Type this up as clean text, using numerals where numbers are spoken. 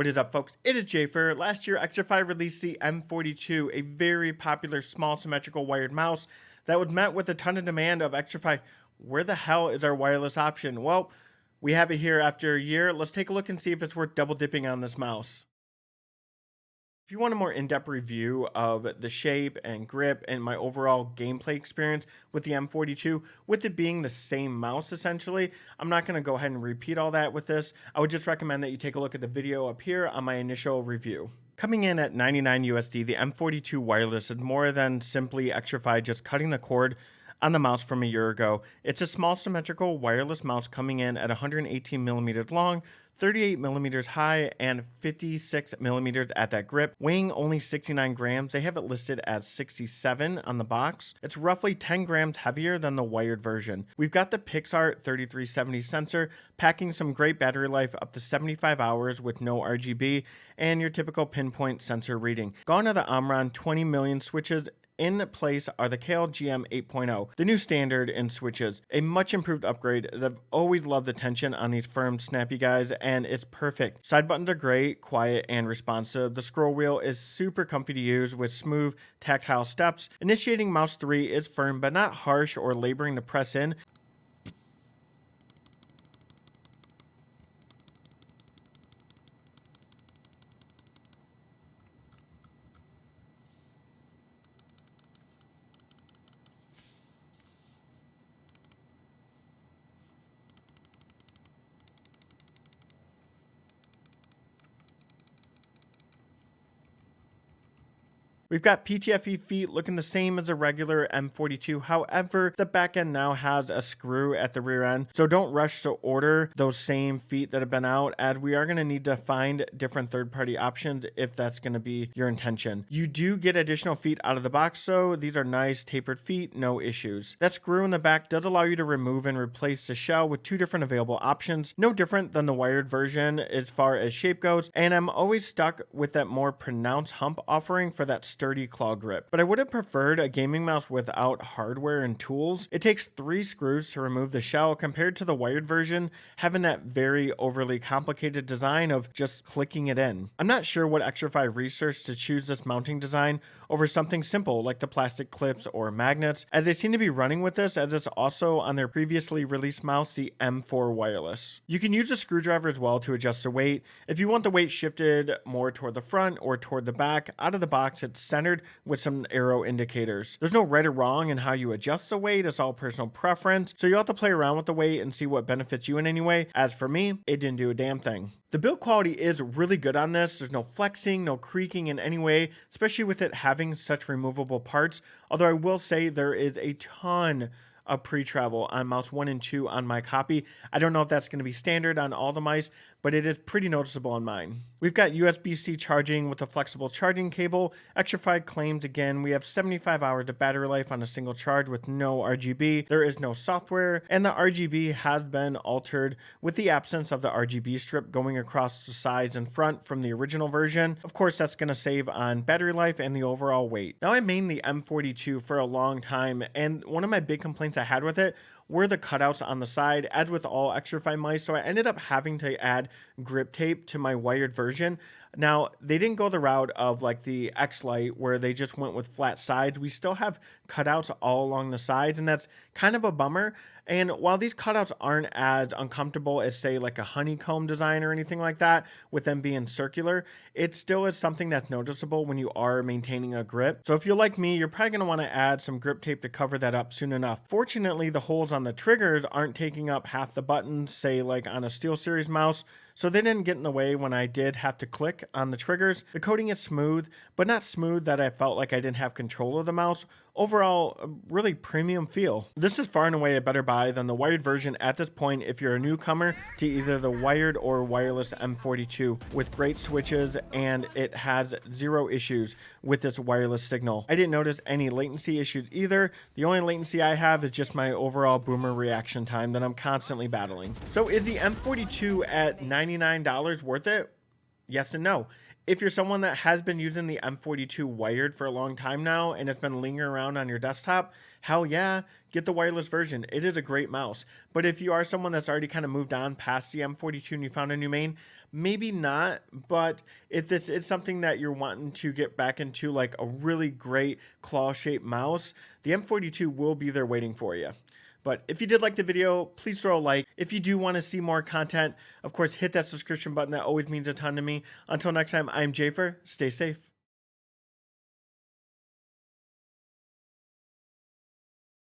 What is up, folks? It is Jaypher. Last year, Xtrfy released the M42, a very popular small symmetrical wired mouse that was met with a ton of demand of Xtrfy. Where the hell is our wireless option? Well, we have it here after a year. Let's take a look and see if it's worth double dipping on this mouse. If you want a more in-depth review of the shape and grip and my overall gameplay experience with the M42, with it being the same mouse essentially, I'm not going to go ahead and repeat all that with this. I would just recommend that you take a look at the video up here on my initial review. Coming in at 99 USD, the M42 wireless is more than simply Xtrfy just cutting the cord on the mouse from a year ago. It's a small symmetrical wireless mouse coming in at 118 millimeters long, 38 millimeters high, and 56 millimeters at that grip, weighing only 69 grams. They have it listed as 67 on the box. It's roughly 10 grams heavier than the wired version. We've got the Pixart 3370 sensor, packing some great battery life up to 75 hours with no RGB, and your typical pinpoint sensor reading. Gone are the Omron 20 million switches. In place are the KLGM 8.0, the new standard in switches, a much improved upgrade. I've always loved the tension on these firm, snappy guys, and it's perfect. Side buttons are great, quiet, and responsive. The scroll wheel is super comfy to use with smooth, tactile steps. Initiating mouse 3 is firm, but not harsh or laboring to press in. We've got PTFE feet looking the same as a regular M42. However, the back end now has a screw at the rear end. So don't rush to order those same feet that have been out, as we are going to need to find different third-party options if that's going to be your intention. You do get additional feet out of the box, so these are nice tapered feet, no issues. That screw in the back does allow you to remove and replace the shell with two different available options. No different than the wired version as far as shape goes, and I'm always stuck with that more pronounced hump offering for that sturdy claw grip. But I would have preferred a gaming mouse without hardware and tools. It takes 3 screws to remove the shell compared to the wired version having that very overly complicated design of just clicking it in. I'm not sure what Xtrfy researched to choose this mounting design over something simple like the plastic clips or magnets, as they seem to be running with this, as it's also on their previously released mouse, the M4 wireless. You can use a screwdriver as well to adjust the weight. If you want the weight shifted more toward the front or toward the back, out of the box it's centered with some arrow indicators. There's no right or wrong in how you adjust the weight, it's all personal preference, so you'll have to play around with the weight and see what benefits you in any way. As for me, it didn't do a damn thing. The build quality is really good on this. There's no flexing, no creaking in any way, especially with it having such removable parts. Although I will say there is a ton of pre-travel on mouse 1 and 2 on my copy. I don't know if that's going to be standard on all the mice, but it is pretty noticeable on mine. We've got USB-C charging with a flexible charging cable. Xtrfy claims again we have 75 hours of battery life on a single charge with no RGB. There is no software, and the RGB has been altered with the absence of the RGB strip going across the sides and front from the original version. Of course, that's going to save on battery life and the overall weight. Now, I mained the M42 for a long time, and one of my big complaints I had with it were the cutouts on the side, as with all Xtrfy mice, so I ended up having to add grip tape to my wired version. Now, they didn't go the route of like the X-Lite where they just went with flat sides. We still have cutouts all along the sides, and that's kind of a bummer. And while these cutouts aren't as uncomfortable as, say, like a honeycomb design or anything like that, with them being circular, it still is something that's noticeable when you are maintaining a grip. So if you're like me, you're probably going to want to add some grip tape to cover that up soon enough. Fortunately, the holes on the triggers aren't taking up half the buttons, say like on a SteelSeries mouse, so they didn't get in the way when I did have to click on the triggers. The coating is smooth, but not smooth that I felt like I didn't have control of the mouse. Overall, a really premium feel. This is far and away a better buy than the wired version at this point if you're a newcomer to either the wired or wireless M42, with great switches, and it has 0 issues with its wireless signal. I didn't notice any latency issues either. The only latency I have is just my overall boomer reaction time that I'm constantly battling. So is the M42 at $99 worth it? Yes and no. If you're someone that has been using the M42 wired for a long time now and it's been lingering around on your desktop, hell yeah, get the wireless version. It is a great mouse. But if you are someone that's already kind of moved on past the M42 and you found a new main, maybe not, but if it's something that you're wanting to get back into, like a really great claw-shaped mouse, the M42 will be there waiting for you. But if you did like the video, please throw a like. If you do want to see more content, of course, hit that subscription button. That always means a ton to me. Until next time, I'm Jaypher. Stay safe.